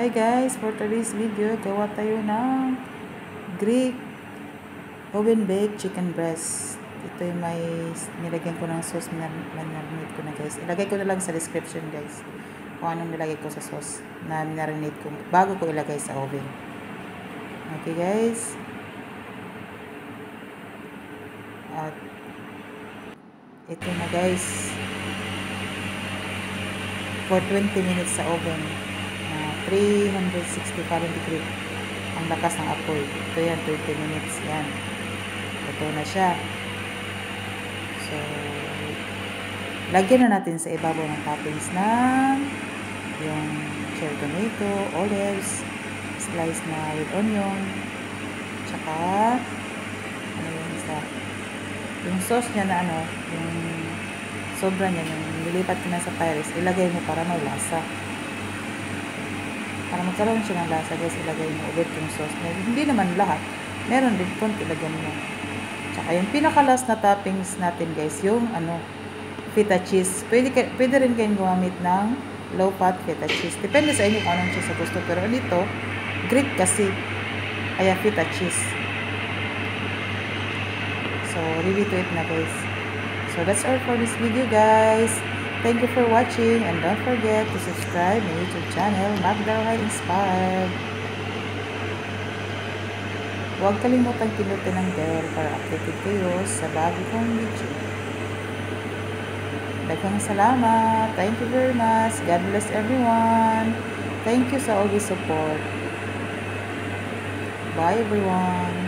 Hi guys, for today's video, gawa tayo ng Greek oven baked chicken breast. Ito yung may nilagyan ko ng sauce, marinate ko na guys. Ilagay ko na lang sa description guys kung anong nilagay ko sa sauce na marinate ko bago ko ilagay sa oven. Okay guys. At ito na guys. For 20 minutes sa oven. 360 Fahrenheit ang lakas ng apoy. Ito yan, 20 minutes yan. Ito na siya. So, lagyan na natin sa ibabaw ng toppings ng yung cherry tomato, olives, slice na with onion, tsaka ano yung isa, yung sauce niya na ano, yung sobra niya, yung nilipat ko na sa Pyrex, ilagay mo para may lasa. Para magkaroon siya ng lasa guys, ilagay mo ulit yung sauce. Hindi naman lahat. Meron din konti, ilagyan mo. Tsaka yung pinaka-last na toppings natin guys, yung ano, feta cheese. Pwede rin kayong gumamit ng low-fat feta cheese. Depende sa inyo kung anong cheese sa gusto. Pero dito, Greek kasi. Kaya feta cheese. So, ready to eat na guys. So, that's all for this video guys. Thank you for watching and don't forget to subscribe my YouTube channel, Magdalhay Inspired. Huwag kalimutan pinutin ng bell para updated kayo sa bago kong video. Daghang salamat. Thank you very much. God bless everyone. Thank you sa always support. Bye everyone.